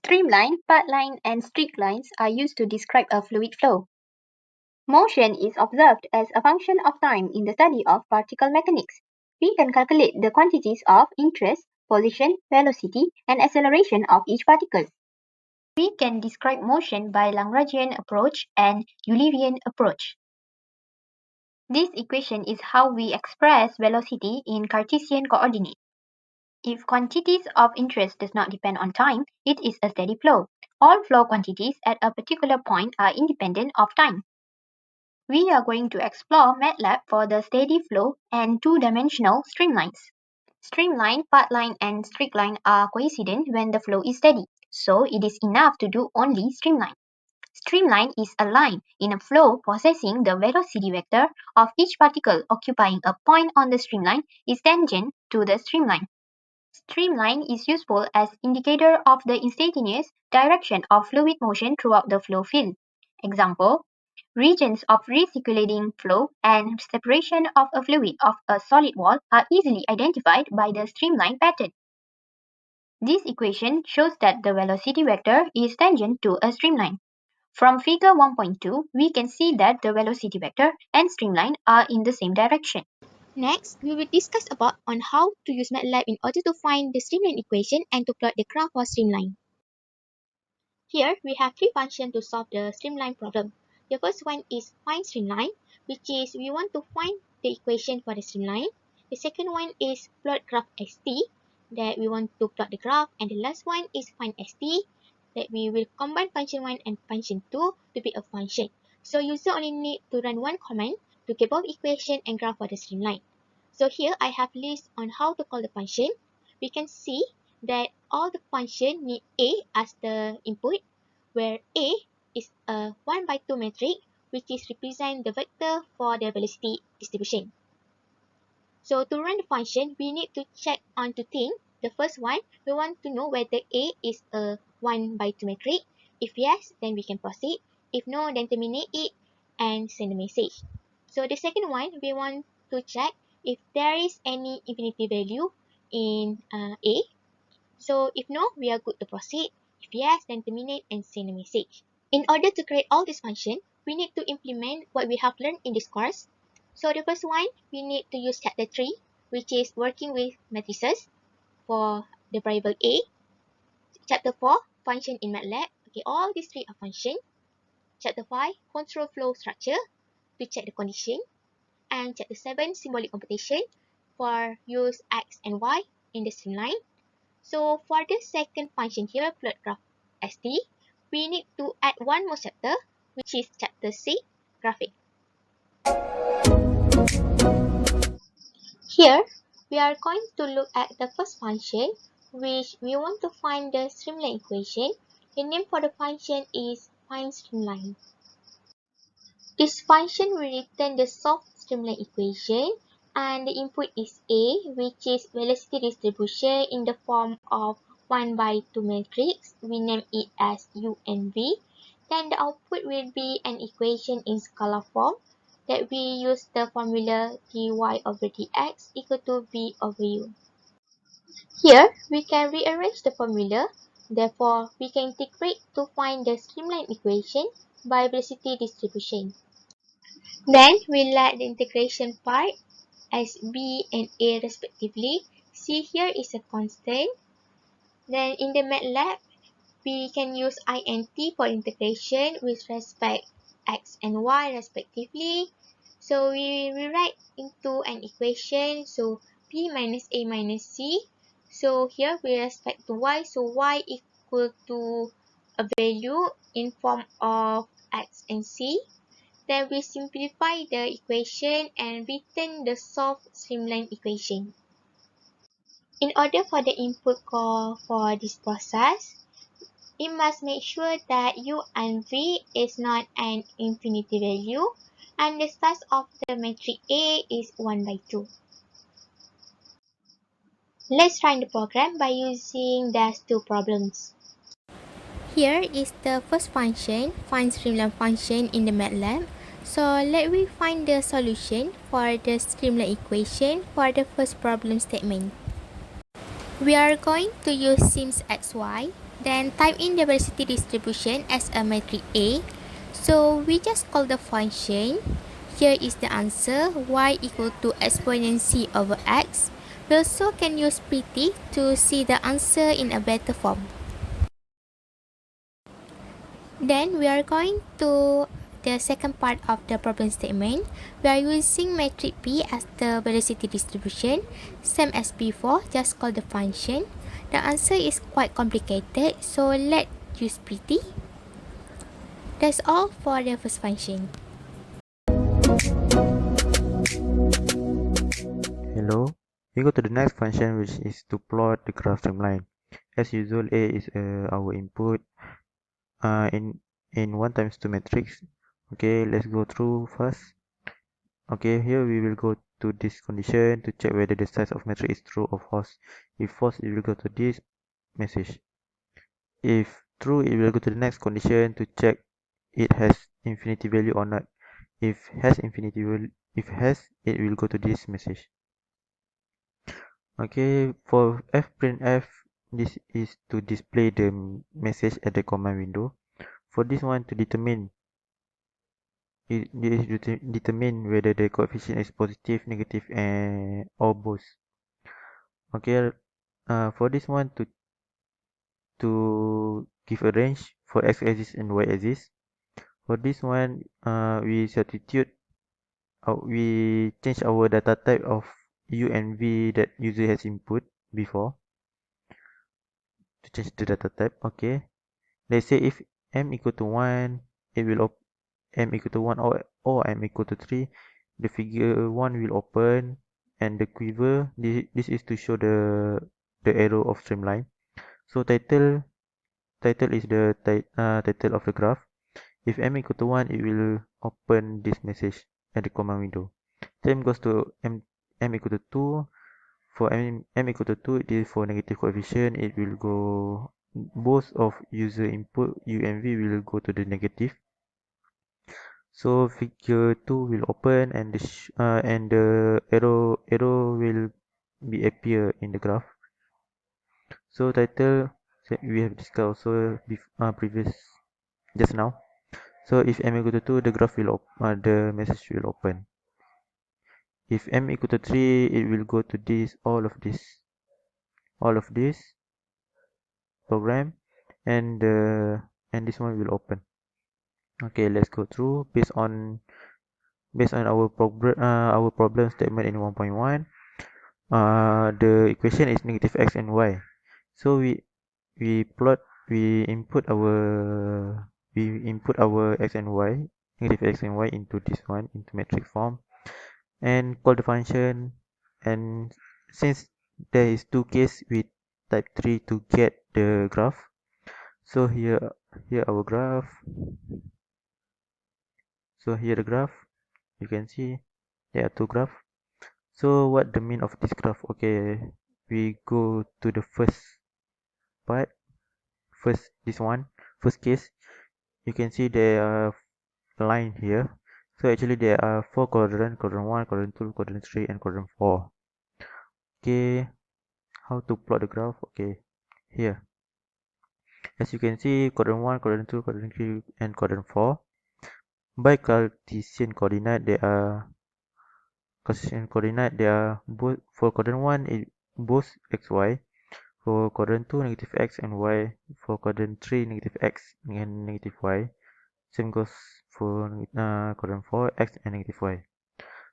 Streamline, path line, and streak lines are used to describe a fluid flow. Motion is observed as a function of time in the study of particle mechanics. We can calculate the quantities of interest, position, velocity, and acceleration of each particle. We can describe motion by Lagrangian approach and Eulerian approach. This equation is how we express velocity in Cartesian coordinates. If quantities of interest does not depend on time, it is a steady flow. All flow quantities at a particular point are independent of time. We are going to explore MATLAB for the steady flow and two-dimensional streamlines. Streamline, path line, and streak line are coincident when the flow is steady, so it is enough to do only streamline. Streamline is a line in a flow possessing the velocity vector of each particle occupying a point on the streamline is tangent to the streamline. Streamline is useful as indicator of the instantaneous direction of fluid motion throughout the flow field. Example, regions of recirculating flow and separation of a fluid of a solid wall are easily identified by the streamline pattern. This equation shows that the velocity vector is tangent to a streamline. From figure 1.2, we can see that the velocity vector and streamline are in the same direction. Next, we will discuss about on how to use MATLAB in order to find the streamline equation and to plot the graph for streamline. Here, we have three functions to solve the streamline problem. The first one is find streamline, which is we want to find the equation for the streamline. The second one is plot graph st, that we want to plot the graph. And the last one is find st, that we will combine function 1 and function 2 to be a function. So user only need to run one command to get both equation and graph for the streamline. So here I have list on how to call the function. We can see that all the function need A as the input, where A is a 1 by 2 matrix, which is represent the vector for the velocity distribution. So to run the function, we need to check on two things. The first one, we want to know whether A is a 1 by 2 matrix. If yes, then we can proceed. If no, then terminate it and send a message. So the second one, we want to check if there is any infinity value in A. So if no, we are good to proceed. If yes, then terminate and send a message. In order to create all these functions, we need to implement what we have learned in this course. So the first one, we need to use chapter 3, which is working with matrices for the variable A. Chapter 4, function in MATLAB. Okay, all these three are functions. Chapter 5, control flow structure to check the condition. And chapter 7, symbolic computation for use x and y in the streamline. So for the second function here, plot graph st, we need to add one more chapter, which is chapter 6, graphic. Here, we are going to look at the first function, which we want to find the streamline equation. The name for the function is find streamline. This function will return the solved streamline equation, and the input is A, which is velocity distribution in the form of 1 by 2 matrix. We name it as U and V. Then the output will be an equation in scalar form that we use the formula dy over dx equal to V over U. Here, we can rearrange the formula. Therefore, we can integrate to find the streamline equation by velocity distribution. Then we let the integration part as b and a respectively. C here is a constant. Then in the MATLAB, we can use int for integration with respect x and y respectively. So we rewrite into an equation. So b minus a minus c. So here with respect to y, so y equal to a value in form of x and c. Then we simplify the equation and return the solved streamline equation. In order for the input call for this process, it must make sure that U and V is not an infinity value and the size of the matrix A is 1 by 2. Let's run the program by using these two problems. Here is the first function, find streamline function in the MATLAB. So let me find the solution for the streamline equation for the first problem statement. We are going to use sims xy, then type in the velocity distribution as a matrix A. So we just call the function. Here is the answer, y equal to exponent c over x. We also can use pt to see the answer in a better form. Then we are going to the second part of the problem statement. We are using matrix P as the velocity distribution. Same as before, just call the function. The answer is quite complicated, so let's use PT. That's all for the first function. Hello, we go to the next function, which is to plot the graph streamline. As usual, A is our input in 1 times 2 matrix. Okay, let's go through first. Okay, here we will go to this condition to check whether the size of matrix is true or false. If false, it will go to this message. If true, it will go to the next condition to check it has infinity value or not. If has infinity value, if has, it will go to this message. Okay, for fprintf, this is to display the message at the command window. For this one, to determine determine whether the coefficient is positive, negative, and or both. Okay, for this one, to give a range for x-axis and y-axis. For this one, we change our data type of u and v that user has input before to change the data type. Okay, let's say if m equal to 1, it will m equal to 1 or m equal to 3, the figure 1 will open, and the quiver, this is to show the arrow of streamline. So title is the title of the graph. If m equal to 1, it will open this message at the command window. Same goes to m equal to 2. For m equal to 2, it is for negative coefficient. It will go, both of user input u and v will go to the negative. So figure 2 will open, and the arrow will be appear in the graph. So title, we have discussed also previous just now. So if m equal to 2, the graph will the message will open. If m equal to 3, it will go to all of this program, and this one will open. Okay, let's go through based on our problem statement in 1.1. The equation is negative x and y. So we plot we input our x and y, negative x and y, into this one, into metric form, and call the function. And since there is two case, we type 3 to get the graph. So here our graph. So here the graph, you can see there are two graphs. So what the mean of this graph? Okay, we go to the first part, first case. You can see there are line here. So actually there are four quadrant: quadrant 1, quadrant 2, quadrant 3, and quadrant 4. Okay, how to plot the graph? Okay, here. As you can see, quadrant 1, quadrant 2, quadrant 3, and quadrant 4. By Cartesian coordinate, they are both. For quadrant 1, it both xy. For quadrant 2, negative x and y. For quadrant 3, negative x and negative y. Same goes for quadrant 4, x and negative y.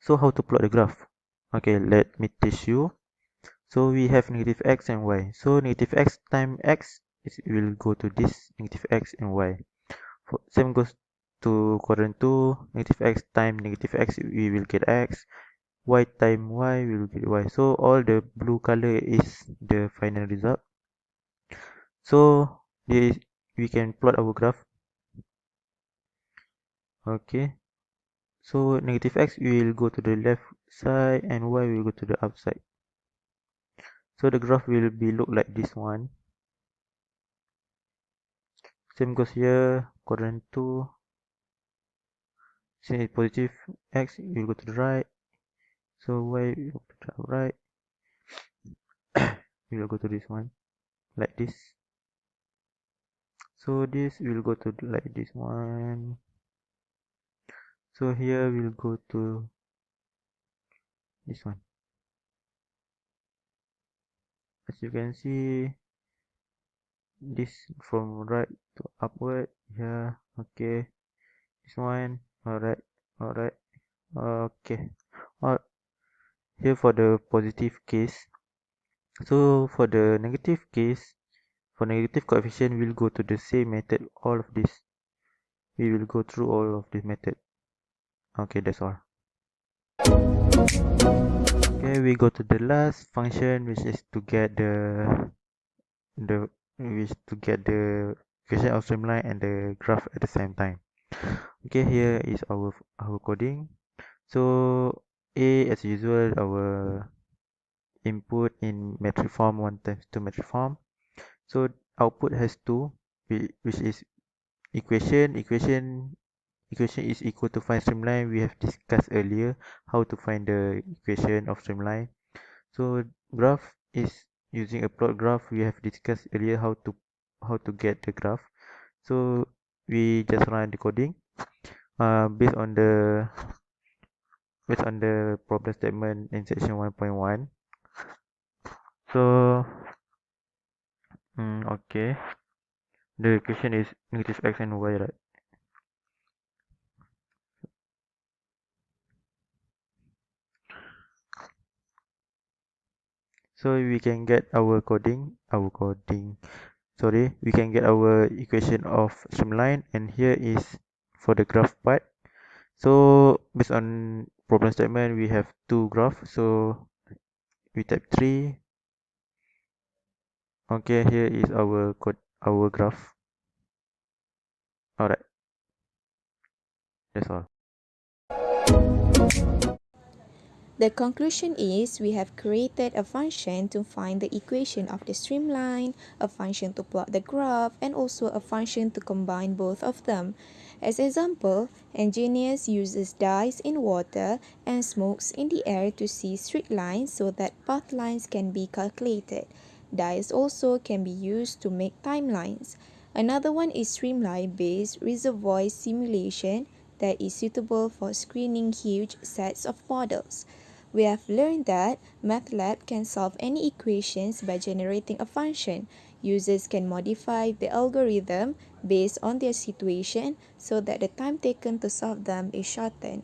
So how to plot the graph? Okay, let me teach you. So we have negative x and y. So negative x times x, it will go to this negative x and y. Same goes to quadrant 2, negative x times negative x, we will get x. Y times y, we will get y. So all the blue color is the final result. So this, we can plot our graph. Okay. So negative x will go to the left side, and y will go to the upside. So the graph will be look like this one. Same goes here, quadrant 2. Since it's positive x, we'll go to the right. So y will go to the right. We will go to this one like this. So this will go to like this one. So here we'll go to this one. As you can see, this from right to upward. Yeah, okay. This one, alright, alright, okay. Alright, here for the positive case. So for the negative case, for negative coefficient, we'll go to the same method. All of this, we will go through all of this method. Okay, that's all. Okay, we go to the last function, which is to get the which to get the equation of streamline and the graph at the same time. Okay, here is our coding. So A, as usual, our input in metric form 1 times 2 metric form. So output has 2, which is equation is equal to find streamline. We have discussed earlier how to find the equation of streamline. So graph is using a plot graph. We have discussed earlier how to get the graph. So we just run the coding based on the problem statement in section 1.1. So okay, the equation is negative x and y, right? So we can get sorry, we can get our equation of streamline, and here is for the graph part. So based on problem statement, we have two graphs, so we type 3. Okay, here is our graph. Alright, that's all. The conclusion is we have created a function to find the equation of the streamline, a function to plot the graph, and also a function to combine both of them. As example, engineers uses dyes in water and smokes in the air to see straight lines so that path lines can be calculated. Dyes also can be used to make timelines. Another one is streamline-based reservoir simulation that is suitable for screening huge sets of models. We have learned that MATLAB can solve any equations by generating a function. Users can modify the algorithm based on their situation so that the time taken to solve them is shortened.